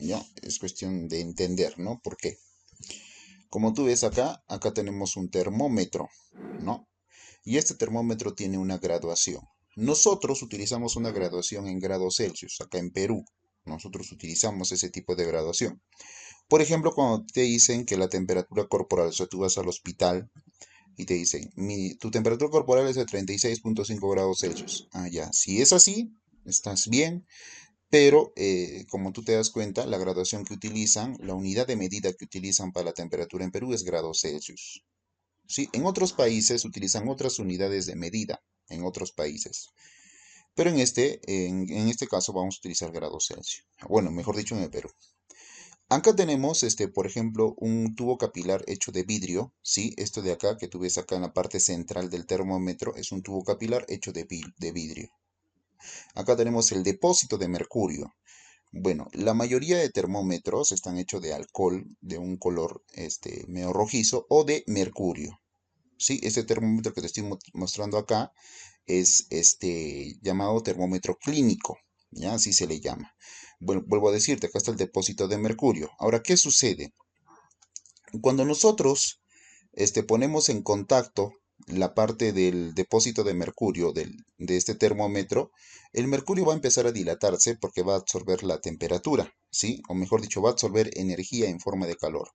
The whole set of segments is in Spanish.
¿ya? Es cuestión de entender, ¿no? ¿Por qué? Como tú ves acá tenemos un termómetro, ¿no? Y este termómetro tiene una graduación. Nosotros utilizamos una graduación en grados Celsius, acá en Perú. Nosotros utilizamos ese tipo de graduación. Por ejemplo, cuando te dicen que la temperatura corporal, o sea, tú vas al hospital y te dicen, tu temperatura corporal es de 36,5 grados Celsius. Ah, ya, si es así, estás bien, pero como tú te das cuenta, la graduación que utilizan, la unidad de medida que utilizan para la temperatura en Perú es grados Celsius. Sí, en otros países utilizan otras unidades de medida, en otros países. Pero en este caso vamos a utilizar grados Celsius. Bueno, mejor dicho, en el Perú. Acá tenemos, por ejemplo, un tubo capilar hecho de vidrio, ¿sí? Esto de acá, que tú ves acá en la parte central del termómetro, es un tubo capilar hecho de vidrio. Acá tenemos el depósito de mercurio. Bueno, la mayoría de termómetros están hechos de alcohol de un color, medio rojizo o de mercurio. Sí, este termómetro que te estoy mostrando acá es llamado termómetro clínico, ¿ya? Así se le llama. Bueno, vuelvo a decirte, acá está el depósito de mercurio. Ahora, ¿qué sucede? Cuando nosotros ponemos en contacto la parte del depósito de mercurio de este termómetro, el mercurio va a empezar a dilatarse porque va a absorber la temperatura, ¿sí? O mejor dicho, va a absorber energía en forma de calor.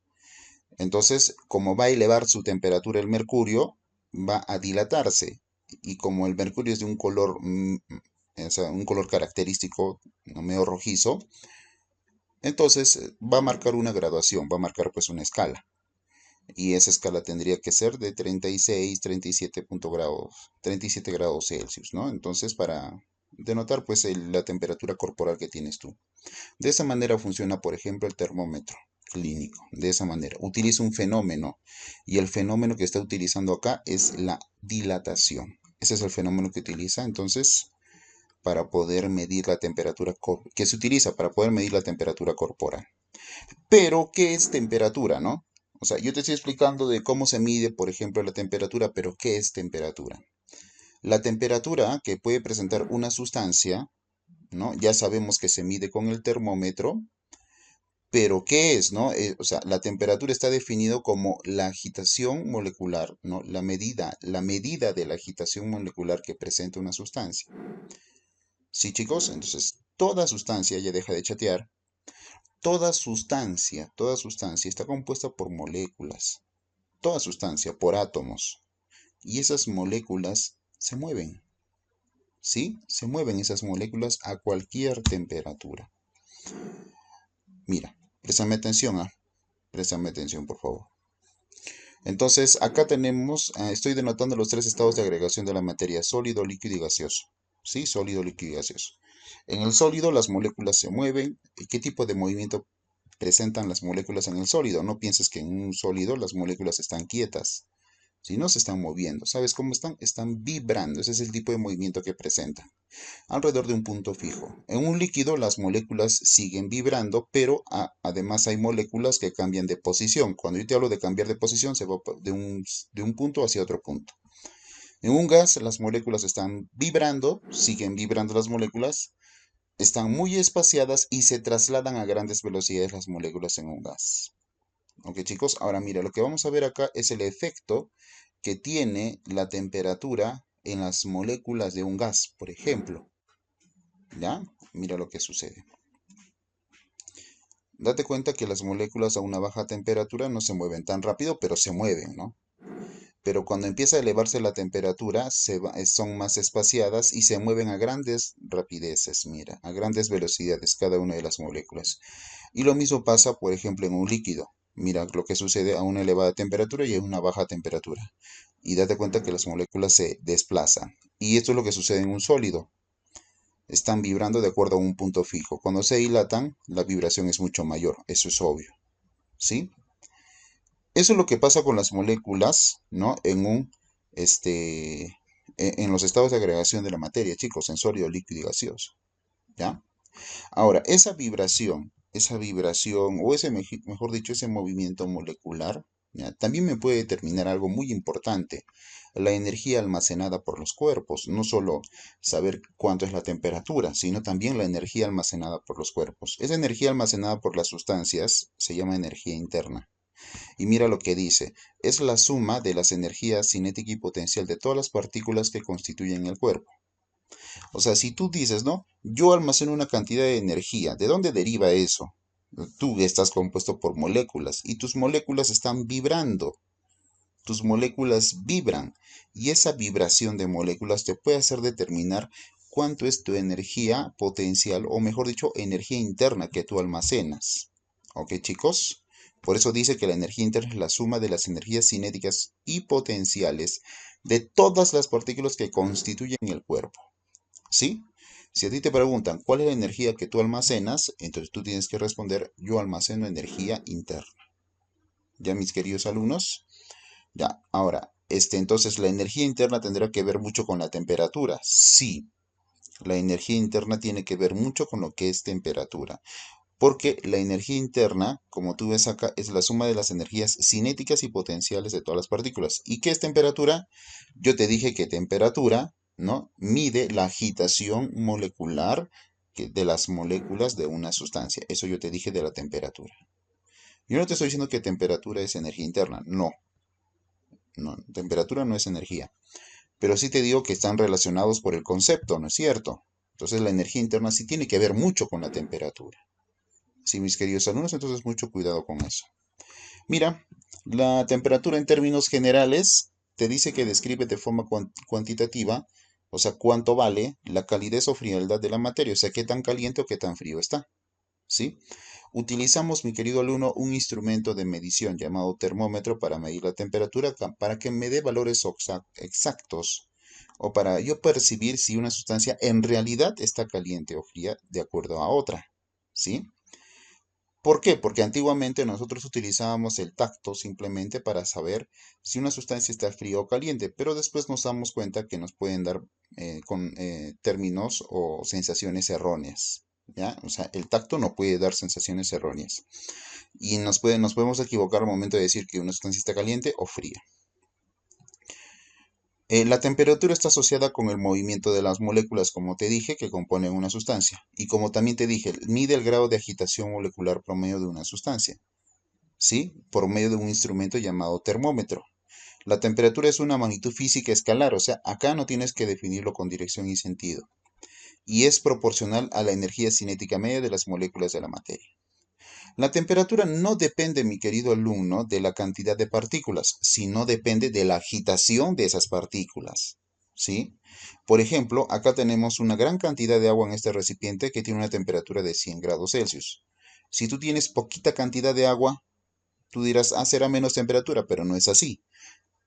Entonces, como va a elevar su temperatura el mercurio, va a dilatarse. Y como el mercurio es de un color, o sea, un color característico, ¿no? Medio rojizo, entonces va a marcar una graduación, va a marcar pues una escala. Y esa escala tendría que ser de 36, 37 grados, 37 grados Celsius, ¿no? Entonces, para denotar pues la temperatura corporal que tienes tú. De esa manera funciona, por ejemplo, el termómetro clínico. De esa manera. Utiliza un fenómeno. Y el fenómeno que está utilizando acá es la dilatación. Ese es el fenómeno que utiliza, entonces, para poder medir la temperatura, que se utiliza para poder medir la temperatura corporal. Pero, ¿qué es temperatura, no? O sea, yo te estoy explicando de cómo se mide, por ejemplo, la temperatura, pero ¿qué es temperatura? La temperatura que puede presentar una sustancia, ¿no? Ya sabemos que se mide con el termómetro, pero ¿qué es, no? O sea, la temperatura está definido como la agitación molecular, ¿no? La medida de la agitación molecular que presenta una sustancia. ¿Sí, chicos? Entonces, toda sustancia, ya deja de chatear, toda sustancia está compuesta por moléculas, toda sustancia por átomos, y esas moléculas se mueven, ¿sí? Se mueven esas moléculas a cualquier temperatura. Mira, préstame atención, por favor. Entonces, acá tenemos, estoy denotando los tres estados de agregación de la materia: sólido, líquido y gaseoso. ¿Sí? Sólido, líquido y gaseoso. En el sólido las moléculas se mueven. ¿Y qué tipo de movimiento presentan las moléculas en el sólido? No pienses que en un sólido las moléculas están quietas, si no se están moviendo. ¿Sabes cómo están? Están vibrando. Ese es el tipo de movimiento que presentan alrededor de un punto fijo. En un líquido las moléculas siguen vibrando, pero además hay moléculas que cambian de posición. Cuando yo te hablo de cambiar de posición, se va de un punto hacia otro punto. En un gas las moléculas están vibrando, siguen vibrando las moléculas, están muy espaciadas y se trasladan a grandes velocidades las moléculas en un gas. Ok, chicos, ahora mira, lo que vamos a ver acá es el efecto que tiene la temperatura en las moléculas de un gas, por ejemplo. ¿Ya? Mira lo que sucede. Date cuenta que las moléculas a una baja temperatura no se mueven tan rápido, pero se mueven, ¿no? Pero cuando empieza a elevarse la temperatura, son más espaciadas y se mueven a grandes rapideces, mira, a grandes velocidades cada una de las moléculas. Y lo mismo pasa, por ejemplo, en un líquido. Mira lo que sucede a una elevada temperatura y a una baja temperatura. Y date cuenta que las moléculas se desplazan. Y esto es lo que sucede en un sólido. Están vibrando de acuerdo a un punto fijo. Cuando se dilatan, la vibración es mucho mayor. Eso es obvio. ¿Sí? Eso es lo que pasa con las moléculas, ¿no? En los estados de agregación de la materia, chicos, en sólido, líquido y gaseoso. ¿Ya? Ahora, esa vibración, o ese, mejor dicho, ese movimiento molecular, ¿Ya? También me puede determinar algo muy importante, la energía almacenada por los cuerpos. No solo saber cuánto es la temperatura, sino también la energía almacenada por los cuerpos. Esa energía almacenada por las sustancias se llama energía interna. Y mira lo que dice, es la suma de las energías cinética y potencial de todas las partículas que constituyen el cuerpo. O sea, si tú dices, ¿no? Yo almaceno una cantidad de energía, ¿de dónde deriva eso? Tú estás compuesto por moléculas y tus moléculas están vibrando. Tus moléculas vibran y esa vibración de moléculas te puede hacer determinar cuánto es tu energía potencial o mejor dicho, energía interna que tú almacenas. ¿Ok, chicos? Por eso dice que la energía interna es la suma de las energías cinéticas y potenciales de todas las partículas que constituyen el cuerpo. ¿Sí? Si a ti te preguntan cuál es la energía que tú almacenas, entonces tú tienes que responder, yo almaceno energía interna. ¿Ya, mis queridos alumnos? Ya, ahora, entonces la energía interna tendrá que ver mucho con la temperatura. Sí, la energía interna tiene que ver mucho con lo que es temperatura. Porque la energía interna, como tú ves acá, es la suma de las energías cinéticas y potenciales de todas las partículas. ¿Y qué es temperatura? Yo te dije que temperatura, ¿no? Mide la agitación molecular de las moléculas de una sustancia. Eso yo te dije de la temperatura. Yo no te estoy diciendo que temperatura es energía interna. No, no, temperatura no es energía. Pero sí te digo que están relacionados por el concepto, ¿no es cierto? Entonces la energía interna sí tiene que ver mucho con la temperatura. Sí, mis queridos alumnos, entonces mucho cuidado con eso. Mira, la temperatura en términos generales te dice que describe de forma cuantitativa, o sea, cuánto vale la calidez o frialdad de la materia, o sea, qué tan caliente o qué tan frío está. ¿Sí? Utilizamos, mi querido alumno, un instrumento de medición llamado termómetro para medir la temperatura, para que me dé valores exactos o para yo percibir si una sustancia en realidad está caliente o fría de acuerdo a otra. ¿Sí? ¿Por qué? Porque antiguamente nosotros utilizábamos el tacto simplemente para saber si una sustancia está fría o caliente, pero después nos damos cuenta que nos pueden dar con términos o sensaciones erróneas. ¿Ya? O sea, el tacto no puede dar sensaciones erróneas. Y nos podemos equivocar al momento de decir que una sustancia está caliente o fría. La temperatura está asociada con el movimiento de las moléculas, como te dije, que componen una sustancia. Y como también te dije, mide el grado de agitación molecular promedio de una sustancia. ¿Sí? Por medio de un instrumento llamado termómetro. La temperatura es una magnitud física escalar, o sea, acá no tienes que definirlo con dirección y sentido. Y es proporcional a la energía cinética media de las moléculas de la materia. La temperatura no depende, mi querido alumno, de la cantidad de partículas, sino depende de la agitación de esas partículas. ¿Sí? Por ejemplo, acá tenemos una gran cantidad de agua en este recipiente que tiene una temperatura de 100 grados Celsius. Si tú tienes poquita cantidad de agua, tú dirás, ah, será menos temperatura, pero no es así.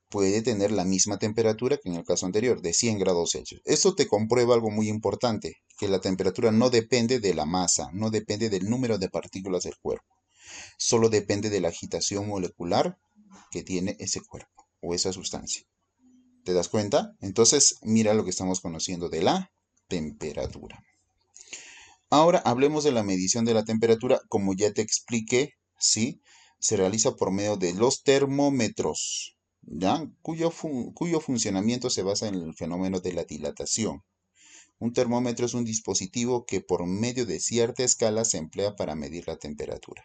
Puede tener la misma temperatura que en el caso anterior, de 100 grados Celsius. Esto te comprueba algo muy importante, que la temperatura no depende de la masa, no depende del número de partículas del cuerpo, solo depende de la agitación molecular que tiene ese cuerpo o esa sustancia. ¿Te das cuenta? Entonces, mira lo que estamos conociendo de la temperatura. Ahora hablemos de la medición de la temperatura, como ya te expliqué, ¿sí? Se realiza por medio de los termómetros, ¿ya? Cuyo funcionamiento se basa en el fenómeno de la dilatación. Un termómetro es un dispositivo que por medio de cierta escala se emplea para medir la temperatura.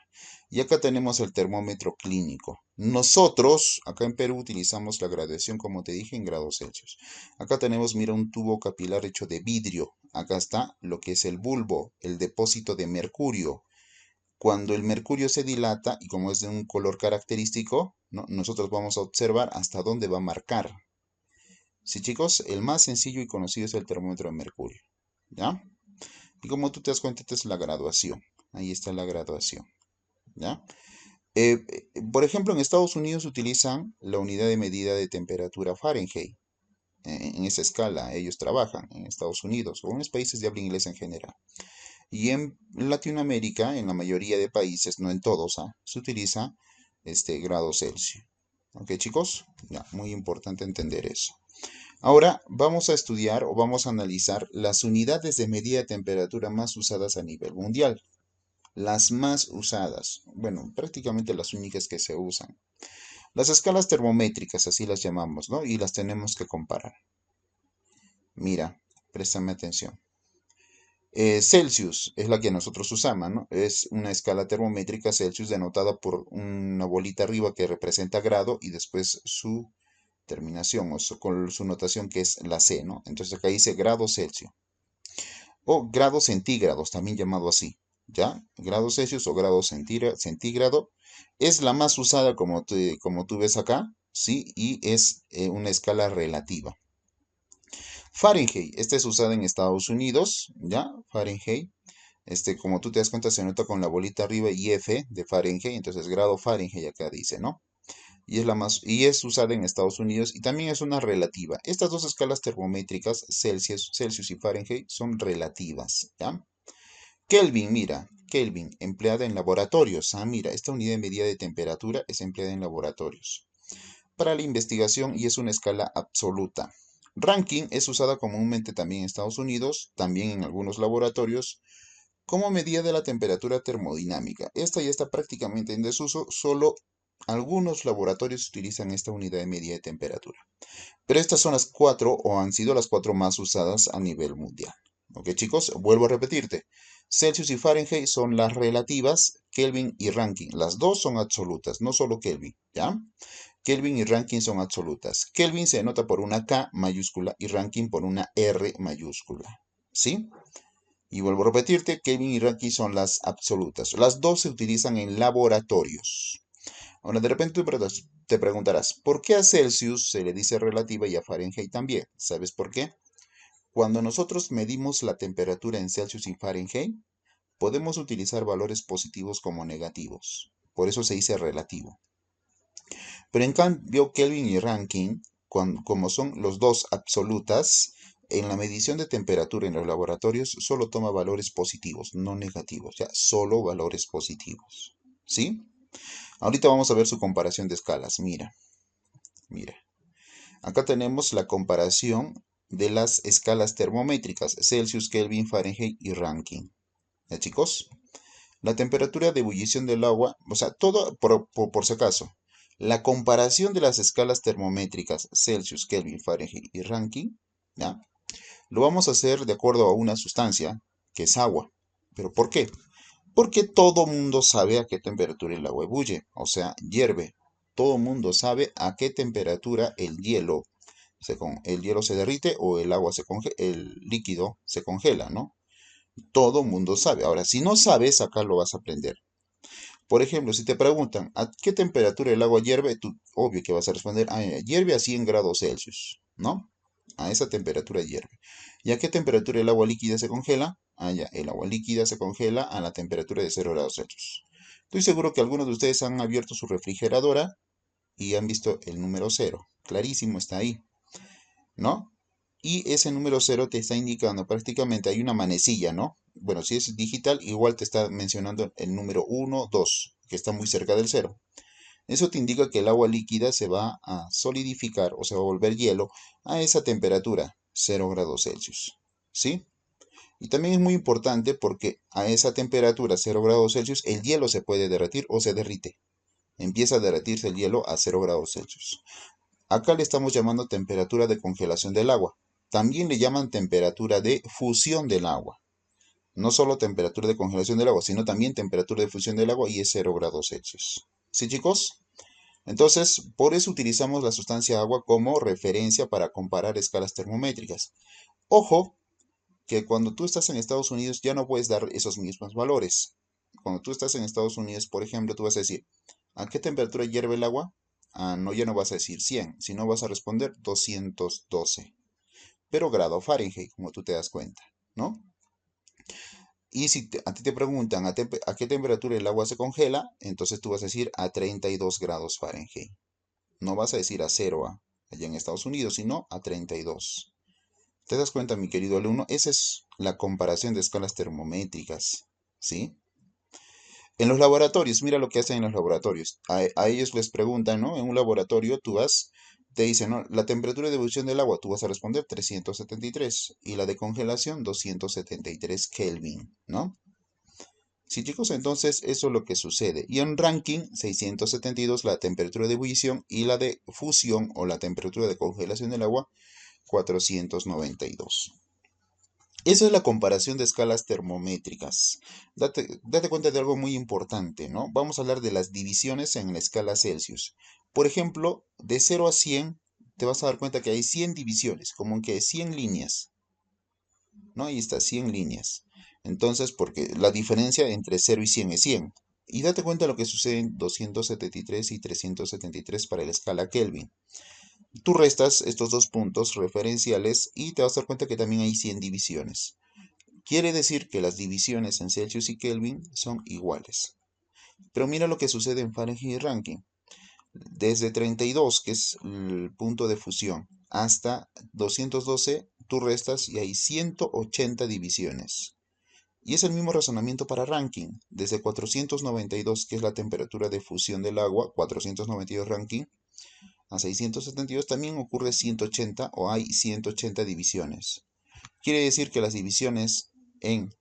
Y acá tenemos el termómetro clínico. Nosotros, acá en Perú, utilizamos la graduación, como te dije, en grados Celsius. Acá tenemos, mira, un tubo capilar hecho de vidrio. Acá está lo que es el bulbo, el depósito de mercurio. Cuando el mercurio se dilata y como es de un color característico, ¿no? Nosotros vamos a observar hasta dónde va a marcar. Sí, chicos, el más sencillo y conocido es el termómetro de mercurio. ¿Ya? Y como tú te das cuenta, esta es la graduación. Ahí está la graduación. ¿Ya? Por ejemplo, en Estados Unidos utilizan la unidad de medida de temperatura Fahrenheit. En esa escala ellos trabajan en Estados Unidos o en los países de habla inglesa en general. Y en Latinoamérica, en la mayoría de países, no en todos, se utiliza grado Celsius. ¿Ok, chicos? Ya, muy importante entender eso. Ahora vamos a estudiar o vamos a analizar las unidades de medida de temperatura más usadas a nivel mundial. Las más usadas, bueno, prácticamente las únicas que se usan. Las escalas termométricas, así las llamamos, ¿no? Y las tenemos que comparar. Mira, préstame atención. Celsius es la que nosotros usamos, ¿no? Es una escala termométrica Celsius denotada por una bolita arriba que representa grado y después su terminación con su notación que es la C, ¿no? Entonces acá dice grado Celsius o grados centígrados, también llamado así, ¿ya? Grado Celsius o grado centígrado es la más usada como tú ves acá, ¿sí? Y es una escala relativa. Fahrenheit, esta es usada en Estados Unidos, ¿ya? Fahrenheit. Como tú te das cuenta, se nota con la bolita arriba y F de Fahrenheit, entonces grado Fahrenheit acá dice, ¿no? Y es usada en Estados Unidos y también es una relativa. Estas dos escalas termométricas, Celsius y Fahrenheit, son relativas, ¿ya? Kelvin, mira, Kelvin, empleada en laboratorios. Ah, mira, esta unidad de medida de temperatura es empleada en laboratorios para la investigación y es una escala absoluta. Rankine es usada comúnmente también en Estados Unidos, también en algunos laboratorios, como medida de la temperatura termodinámica. Esta ya está prácticamente en desuso, solo algunos laboratorios utilizan esta unidad de medida de temperatura. Pero estas son las cuatro, o han sido las cuatro más usadas a nivel mundial. ¿Ok, chicos? Vuelvo a repetirte. Celsius y Fahrenheit son las relativas, Kelvin y Rankine. Las dos son absolutas, no solo Kelvin, ¿ya? Kelvin y Rankine son absolutas. Kelvin se denota por una K mayúscula y Rankine por una R mayúscula. ¿Sí? Y vuelvo a repetirte, Kelvin y Rankine son las absolutas. Las dos se utilizan en laboratorios. Ahora, de repente te preguntarás, ¿por qué a Celsius se le dice relativa y a Fahrenheit también? ¿Sabes por qué? Cuando nosotros medimos la temperatura en Celsius y Fahrenheit, podemos utilizar valores positivos como negativos. Por eso se dice relativo. Pero en cambio, Kelvin y Rankine, como son los dos absolutas, en la medición de temperatura en los laboratorios solo toma valores positivos, no negativos, ya, solo valores positivos. ¿Sí? Ahorita vamos a ver su comparación de escalas. Mira, mira. Acá tenemos la comparación de las escalas termométricas, Celsius, Kelvin, Fahrenheit y Rankine. ¿Ya, chicos? La temperatura de ebullición del agua, o sea, todo por si acaso. La comparación de las escalas termométricas Celsius, Kelvin, Fahrenheit y Rankine, ¿ya? Lo vamos a hacer de acuerdo a una sustancia, que es agua. ¿Pero por qué? Porque todo mundo sabe a qué temperatura el agua ebulle, o sea, hierve. Todo mundo sabe a qué temperatura el hielo se derrite o el agua el líquido se congela, ¿no? Todo mundo sabe. Ahora, si no sabes, acá lo vas a aprender. Por ejemplo, si te preguntan a qué temperatura el agua hierve, tú obvio que vas a responder, hierve a 100 grados Celsius, ¿no? A esa temperatura hierve. ¿Y a qué temperatura el agua líquida se congela? Ya, el agua líquida se congela a la temperatura de 0 grados Celsius. Estoy seguro que algunos de ustedes han abierto su refrigeradora y han visto el número 0. Clarísimo está ahí, ¿no? Y ese número 0 te está indicando prácticamente, hay una manecilla, ¿no? Bueno, si es digital, igual te está mencionando el número 1, 2, que está muy cerca del 0. Eso te indica que el agua líquida se va a solidificar o se va a volver hielo a esa temperatura, 0 grados Celsius. ¿Sí? Y también es muy importante porque a esa temperatura, 0 grados Celsius, el hielo se puede derretir o se derrite. Empieza a derretirse el hielo a 0 grados Celsius. Acá le estamos llamando temperatura de congelación del agua. También le llaman temperatura de fusión del agua. No solo temperatura de congelación del agua, sino también temperatura de fusión del agua y es 0 grados Celsius. ¿Sí, chicos? Entonces, por eso utilizamos la sustancia agua como referencia para comparar escalas termométricas. Ojo, que cuando tú estás en Estados Unidos ya no puedes dar esos mismos valores. Cuando tú estás en Estados Unidos, por ejemplo, tú vas a decir, ¿a qué temperatura hierve el agua? No, ya no vas a decir 100, sino vas a responder 212. Pero grado Fahrenheit, como tú te das cuenta, ¿no? Y si a ti te preguntan a qué temperatura el agua se congela, entonces tú vas a decir a 32 grados Fahrenheit. No vas a decir a 0 allá en Estados Unidos, sino a 32. ¿Te das cuenta, mi querido alumno? Esa es la comparación de escalas termométricas, ¿sí? En los laboratorios, mira lo que hacen en los laboratorios. A ellos les preguntan, ¿no? En un laboratorio tú vas, te dicen, ¿no? La temperatura de ebullición del agua, tú vas a responder 373 y la de congelación 273 Kelvin, ¿no? Sí, chicos, entonces eso es lo que sucede. Y en Rankine 672 la temperatura de ebullición y la de fusión o la temperatura de congelación del agua 492. Esa es la comparación de escalas termométricas. Date cuenta de algo muy importante, ¿no? Vamos a hablar de las divisiones en la escala Celsius. Por ejemplo, de 0 a 100, te vas a dar cuenta que hay 100 divisiones, como que 100 líneas, ¿no? Ahí está, 100 líneas. Entonces, porque la diferencia entre 0 y 100 es 100. Y date cuenta de lo que sucede en 273 y 373 para la escala Kelvin. Tú restas estos dos puntos referenciales y te vas a dar cuenta que también hay 100 divisiones. Quiere decir que las divisiones en Celsius y Kelvin son iguales. Pero mira lo que sucede en Fahrenheit y Rankine. Desde 32, que es el punto de fusión, hasta 212, tú restas y hay 180 divisiones. Y es el mismo razonamiento para Rankine. Desde 492, que es la temperatura de fusión del agua, 492 Rankine, a 672 también ocurre 180 o hay 180 divisiones. Quiere decir que las divisiones en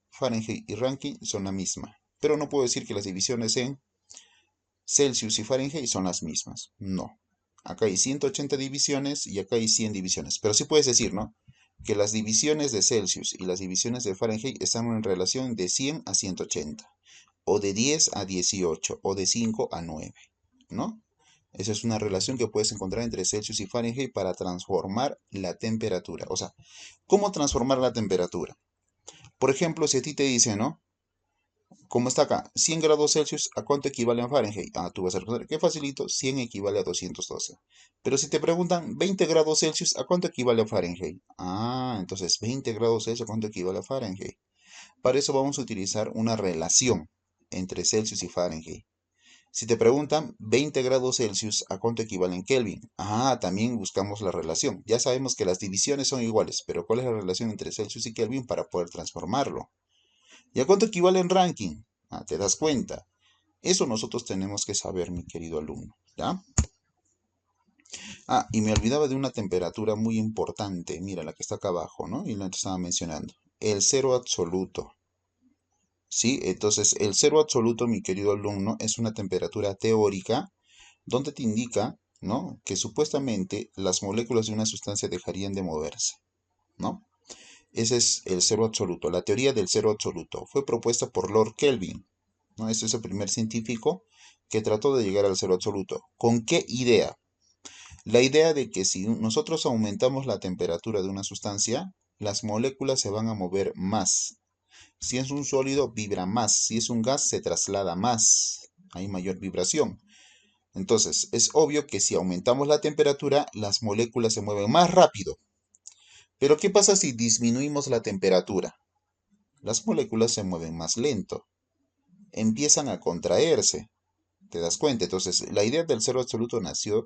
Fahrenheit y Rankine son la misma. Pero no puedo decir que las divisiones en Celsius y Fahrenheit son las mismas. No. Acá hay 180 divisiones y acá hay 100 divisiones. Pero sí puedes decir, ¿no? Que las divisiones de Celsius y las divisiones de Fahrenheit están en relación de 100 a 180. O de 10 a 18. O de 5 a 9. ¿No? Esa es una relación que puedes encontrar entre Celsius y Fahrenheit para transformar la temperatura. O sea, ¿cómo transformar la temperatura? Por ejemplo, si a ti te dicen, ¿no? Como está acá, 100 grados Celsius, ¿a cuánto equivale en Fahrenheit? Ah, tú vas a responder, qué facilito, 100 equivale a 212. Pero si te preguntan 20 grados Celsius, ¿a cuánto equivale a Fahrenheit? Ah, entonces 20 grados Celsius, ¿a cuánto equivale a Fahrenheit? Para eso vamos a utilizar una relación entre Celsius y Fahrenheit. Si te preguntan 20 grados Celsius, ¿a cuánto equivale en Kelvin? Ah, también buscamos la relación. Ya sabemos que las divisiones son iguales, pero ¿cuál es la relación entre Celsius y Kelvin para poder transformarlo? ¿Y a cuánto equivale en ranking? Ah, ¿te das cuenta? Eso nosotros tenemos que saber, mi querido alumno, ¿ya? Ah, y me olvidaba de una temperatura muy importante, mira, la que está acá abajo, ¿no? Y la que estaba mencionando. El cero absoluto. ¿Sí? Entonces, el cero absoluto, mi querido alumno, es una temperatura teórica donde te indica, ¿no? Que supuestamente las moléculas de una sustancia dejarían de moverse, ¿no? Ese es el cero absoluto. La teoría del cero absoluto fue propuesta por Lord Kelvin, ¿no? Ese es el primer científico que trató de llegar al cero absoluto. ¿Con qué idea? La idea de que si nosotros aumentamos la temperatura de una sustancia, las moléculas se van a mover más. Si es un sólido, vibra más. Si es un gas, se traslada más. Hay mayor vibración. Entonces, es obvio que si aumentamos la temperatura, las moléculas se mueven más rápido. Pero ¿qué pasa si disminuimos la temperatura? Las moléculas se mueven más lento. Empiezan a contraerse. ¿Te das cuenta? Entonces, la idea del cero absoluto nació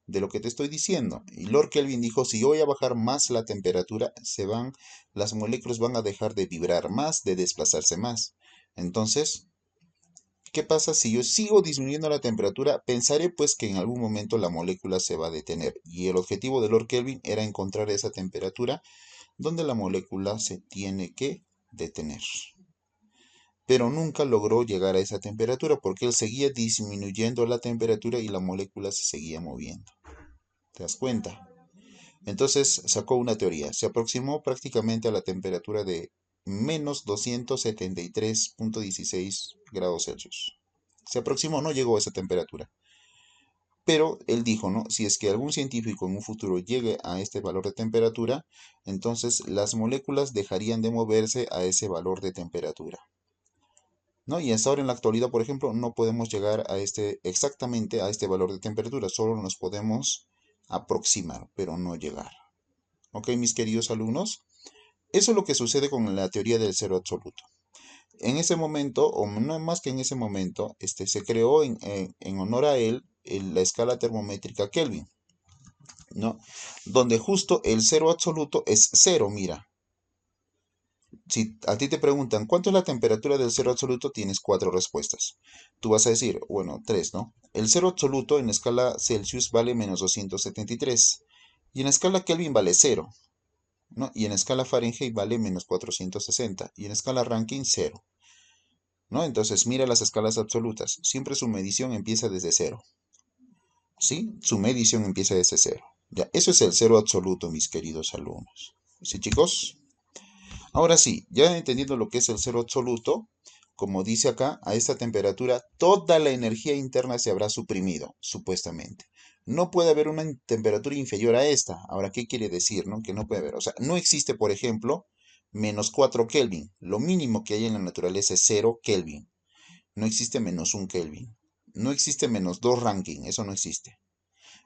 de lo que te estoy diciendo. Y Lord Kelvin dijo, si yo voy a bajar más la temperatura, las moléculas van a dejar de vibrar más, de desplazarse más. Entonces, ¿qué pasa si yo sigo disminuyendo la temperatura? Pensaré pues que en algún momento la molécula se va a detener. Y el objetivo de Lord Kelvin era encontrar esa temperatura donde la molécula se tiene que detener. Pero nunca logró llegar a esa temperatura porque él seguía disminuyendo la temperatura y la molécula se seguía moviendo. ¿Te das cuenta? Entonces sacó una teoría. Se aproximó prácticamente a la temperatura de menos 273.16 grados Celsius. Se aproximó, no llegó a esa temperatura. Pero él dijo, ¿no? Si es que algún científico en un futuro llegue a este valor de temperatura, entonces las moléculas dejarían de moverse a ese valor de temperatura. ¿No? Y hasta ahora en la actualidad, por ejemplo, no podemos llegar a exactamente a este valor de temperatura, solo nos podemos aproximar, pero no llegar. ¿Ok, mis queridos alumnos? Eso es lo que sucede con la teoría del cero absoluto. En ese momento, o no más que en ese momento, se creó en honor a él la escala termométrica Kelvin, ¿no? Donde justo el cero absoluto es cero, mira. Si a ti te preguntan cuánto es la temperatura del cero absoluto, tienes cuatro respuestas. Tú vas a decir, bueno, tres, ¿no? El cero absoluto en escala Celsius vale menos 273 y en escala Kelvin vale cero, ¿no? Y en escala Fahrenheit vale menos 460 y en escala Rankine cero. ¿no? Entonces, mira las escalas absolutas. Siempre su medición empieza desde cero, ¿sí? Su medición empieza desde cero. Ya, eso es el cero absoluto, mis queridos alumnos. ¿Sí, chicos? Ahora sí, ya entendiendo lo que es el cero absoluto, como dice acá, a esta temperatura toda la energía interna se habrá suprimido, supuestamente. No puede haber una temperatura inferior a esta. Ahora, ¿qué quiere decir, no? Que no puede haber. O sea, no existe, por ejemplo, menos 4 Kelvin. Lo mínimo que hay en la naturaleza es 0 Kelvin. No existe menos 1 Kelvin. No existe menos 2 Rankine. Eso no existe.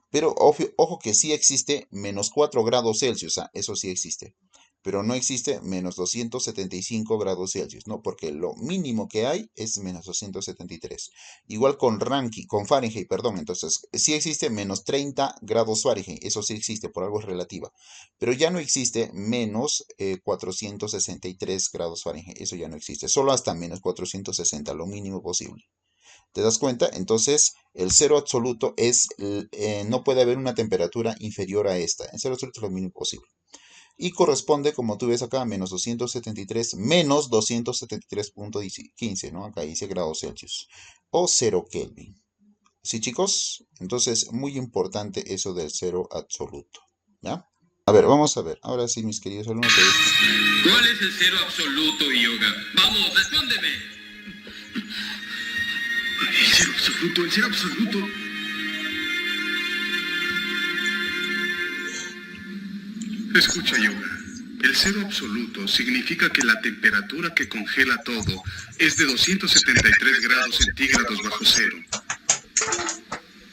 Pero ojo que sí existe menos 4 grados Celsius, eso sí existe. Pero no existe menos 275 grados Celsius, ¿no? Porque lo mínimo que hay es menos 273. Igual con con Fahrenheit, perdón. Entonces, sí existe menos 30 grados Fahrenheit, eso sí existe, por algo es relativa. Pero ya no existe menos 463 grados Fahrenheit, eso ya no existe. Solo hasta menos 460, lo mínimo posible. ¿Te das cuenta? Entonces, el cero absoluto es, no puede haber una temperatura inferior a esta. El cero absoluto es lo mínimo posible. Y corresponde, como tú ves acá, a menos 273, menos 273.15, ¿no? Acá dice grados Celsius. O 0 Kelvin. ¿Sí, chicos? Entonces, muy importante eso del cero absoluto. ¿Ya? A ver, vamos a ver. Ahora sí, mis queridos alumnos. ¿Cuál es el cero absoluto, Yoga? Vamos, respóndeme. El cero absoluto, el cero absoluto. Escucha, Yoga. El cero absoluto significa que la temperatura que congela todo es de 273 grados centígrados bajo cero.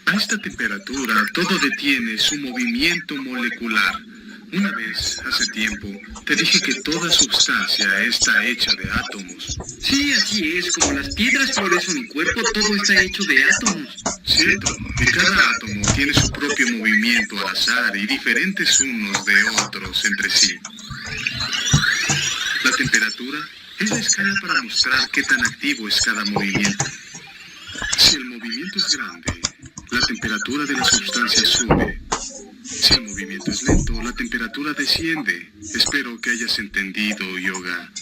A esta temperatura todo detiene su movimiento molecular. Una vez, hace tiempo, te dije que toda sustancia está hecha de átomos. Sí, así es. Como las piedras, por eso mi cuerpo todo está hecho de átomos. Cierto, y cada átomo tiene su propio movimiento al azar y diferentes unos de otros entre sí. La temperatura es la escala para mostrar qué tan activo es cada movimiento. Si el movimiento es grande, la temperatura de la sustancia sube. Si el movimiento es lento, la temperatura desciende. Espero que hayas entendido, Yoga.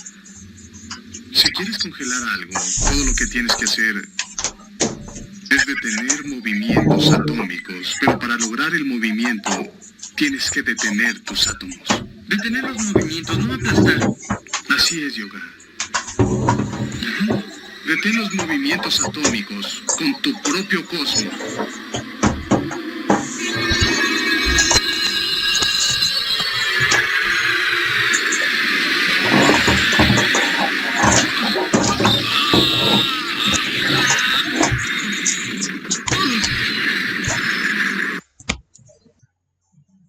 Si quieres congelar algo, todo lo que tienes que hacer es detener movimientos atómicos, pero para lograr el movimiento, tienes que detener tus átomos. Detener los movimientos, no aplastar. Así es, Yoga. Detén los movimientos atómicos con tu propio cosmos.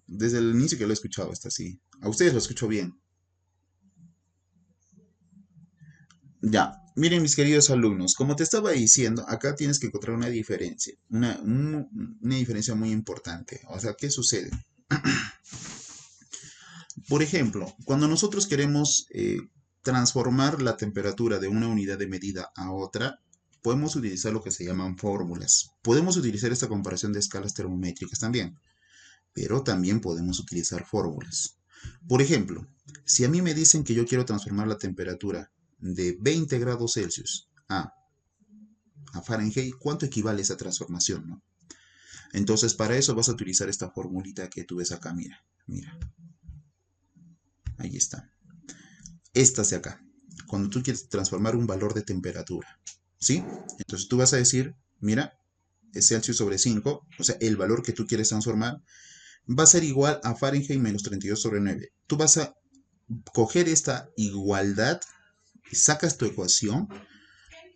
Desde el inicio que lo he escuchado hasta así. A ustedes lo escucho bien. Ya, miren mis queridos alumnos, como te estaba diciendo, acá tienes que encontrar una diferencia, una diferencia muy importante. O sea, ¿qué sucede? Por ejemplo, cuando nosotros queremos transformar la temperatura de una unidad de medida a otra, podemos utilizar lo que se llaman fórmulas. Podemos utilizar esta comparación de escalas termométricas también, pero también podemos utilizar fórmulas. Por ejemplo, si a mí me dicen que yo quiero transformar la temperatura de 20 grados Celsius a Fahrenheit, ¿cuánto equivale esa transformación, no? Entonces, para eso vas a utilizar esta formulita que tú ves acá, mira, mira. Ahí está. Esta de acá. Cuando tú quieres transformar un valor de temperatura, ¿sí? Entonces tú vas a decir, mira, es Celsius sobre 5, o sea, el valor que tú quieres transformar va a ser igual a Fahrenheit menos 32 sobre 9. Tú vas a coger esta igualdad, sacas tu ecuación,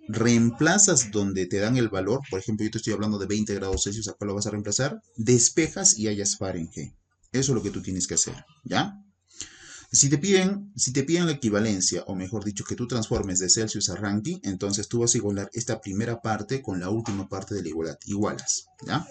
reemplazas donde te dan el valor, por ejemplo, yo te estoy hablando de 20 grados Celsius, acá lo vas a reemplazar, despejas y hallas Fahrenheit. Eso es lo que tú tienes que hacer, ¿ya? Si te piden la equivalencia, o mejor dicho, que tú transformes de Celsius a Rankine, entonces tú vas a igualar esta primera parte con la última parte de la igualdad. Igualas, ¿ya?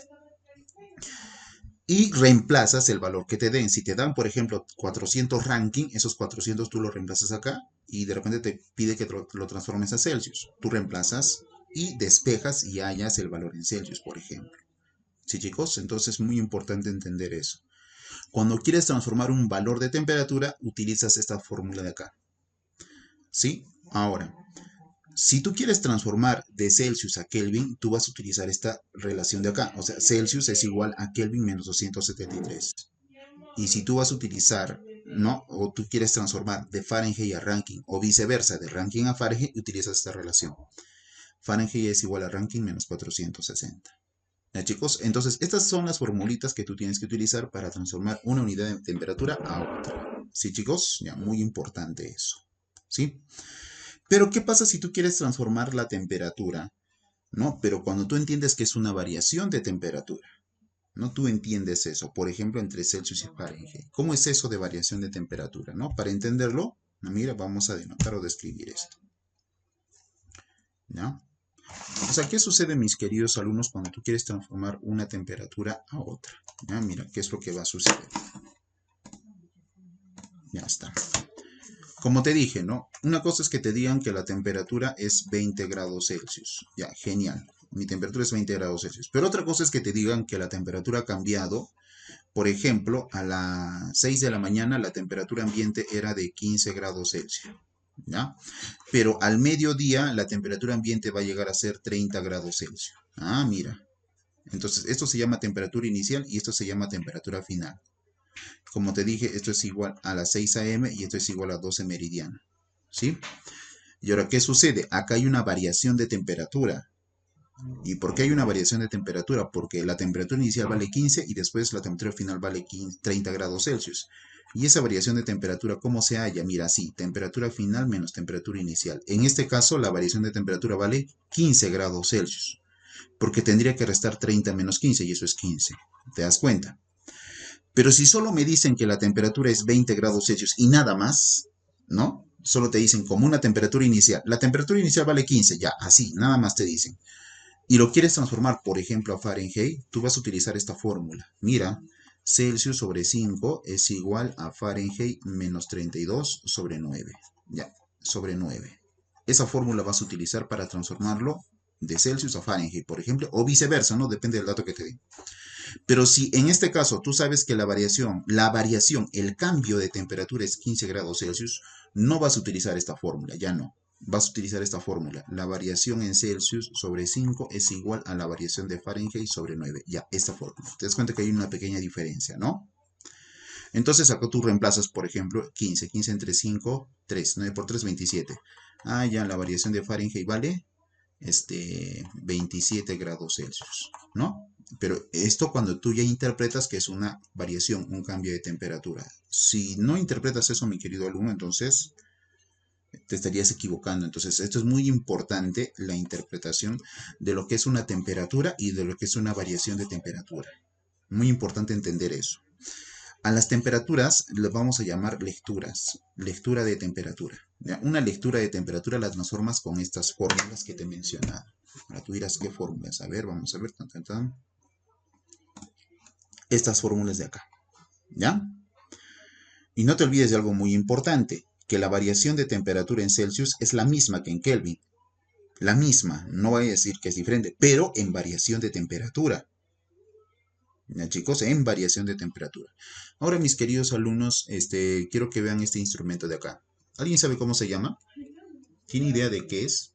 Y reemplazas el valor que te den. Si te dan, por ejemplo, 400 Rankine, esos 400 tú lo reemplazas acá y de repente te pide que lo transformes a Celsius. Tú reemplazas y despejas y hallas el valor en Celsius, por ejemplo. ¿Sí, chicos? Entonces es muy importante entender eso. Cuando quieres transformar un valor de temperatura, utilizas esta fórmula de acá. ¿Sí? Ahora, Si tú quieres transformar de Celsius a Kelvin, tú vas a utilizar esta relación de acá. O sea, Celsius es igual a Kelvin menos 273. Y si tú vas a utilizar, ¿no? O tú quieres transformar de Fahrenheit a Rankine, o viceversa, de Rankine a Fahrenheit, utilizas esta relación. Fahrenheit es igual a Rankine menos 460. ¿Ya, chicos? Entonces, estas son las formulitas que tú tienes que utilizar para transformar una unidad de temperatura a otra. ¿Sí, chicos? Ya, muy importante eso. ¿Sí? Pero, ¿qué pasa si tú quieres transformar la temperatura? ¿No? Pero cuando tú entiendes que es una variación de temperatura, ¿no? Tú entiendes eso, por ejemplo, entre Celsius y Fahrenheit. ¿Cómo es eso de variación de temperatura? ¿No? Para entenderlo, mira, vamos a denotar o describir esto. ¿Ya? O sea, ¿qué sucede, mis queridos alumnos, cuando tú quieres transformar una temperatura a otra? ¿Ya? Mira, ¿qué es lo que va a suceder? Ya está. Como te dije, ¿no? Una cosa es que te digan que la temperatura es 20 grados Celsius. Ya, genial. Mi temperatura es 20 grados Celsius. Pero otra cosa es que te digan que la temperatura ha cambiado. Por ejemplo, a las 6 de la mañana la temperatura ambiente era de 15 grados Celsius. ¿Ya? Pero al mediodía la temperatura ambiente va a llegar a ser 30 grados Celsius. Ah, mira. Entonces, esto se llama temperatura inicial y esto se llama temperatura final. Como te dije, esto es igual a las 6 a.m. y esto es igual a 12 meridiano. ¿Sí? Y ahora, ¿qué sucede? Acá hay una variación de temperatura. ¿Y por qué hay una variación de temperatura? Porque la temperatura inicial vale 15 y después la temperatura final vale 30 grados Celsius. Y esa variación de temperatura, ¿cómo se halla? Mira, así, temperatura final menos temperatura inicial. En este caso, la variación de temperatura vale 15 grados Celsius. Porque tendría que restar 30 menos 15 y eso es 15. ¿Te das cuenta? Pero si solo me dicen que la temperatura es 20 grados Celsius y nada más, ¿no? Solo te dicen como una temperatura inicial. La temperatura inicial vale 15, ya, así, nada más te dicen. Y lo quieres transformar, por ejemplo, a Fahrenheit, tú vas a utilizar esta fórmula. Mira, Celsius sobre 5 es igual a Fahrenheit menos 32 sobre 9. Ya, sobre 9. Esa fórmula vas a utilizar para transformarlo de Celsius a Fahrenheit, por ejemplo, o viceversa, ¿no? Depende del dato que te den. Pero si en este caso tú sabes que la variación, el cambio de temperatura es 15 grados Celsius, no vas a utilizar esta fórmula, ya no. Vas a utilizar esta fórmula. La variación en Celsius sobre 5 es igual a la variación de Fahrenheit sobre 9. Ya, esta fórmula. Te das cuenta que hay una pequeña diferencia, ¿no? Entonces acá tú reemplazas, por ejemplo, 15. 15 entre 5, 3. 9 por 3, 27. Ah, ya, la variación de Fahrenheit vale 27 grados Celsius, ¿no? Pero esto cuando tú ya interpretas que es una variación, un cambio de temperatura. Si no interpretas eso, mi querido alumno, entonces te estarías equivocando. Entonces, esto es muy importante, la interpretación de lo que es una temperatura y de lo que es una variación de temperatura. Muy importante entender eso. A las temperaturas les vamos a llamar lecturas, lectura de temperatura. ¿Ya? Una lectura de temperatura la transformas con estas fórmulas que te he mencionado. Ahora tú dirás, ¿qué fórmulas? A ver, vamos a ver. Estas fórmulas de acá. ¿Ya? Y no te olvides de algo muy importante, que la variación de temperatura en Celsius es la misma que en Kelvin. La misma, no voy a decir que es diferente, pero en variación de temperatura. ¿Ya, chicos? En variación de temperatura. Ahora, mis queridos alumnos, quiero que vean este instrumento de acá. ¿Alguien sabe cómo se llama? ¿Tiene idea de qué es?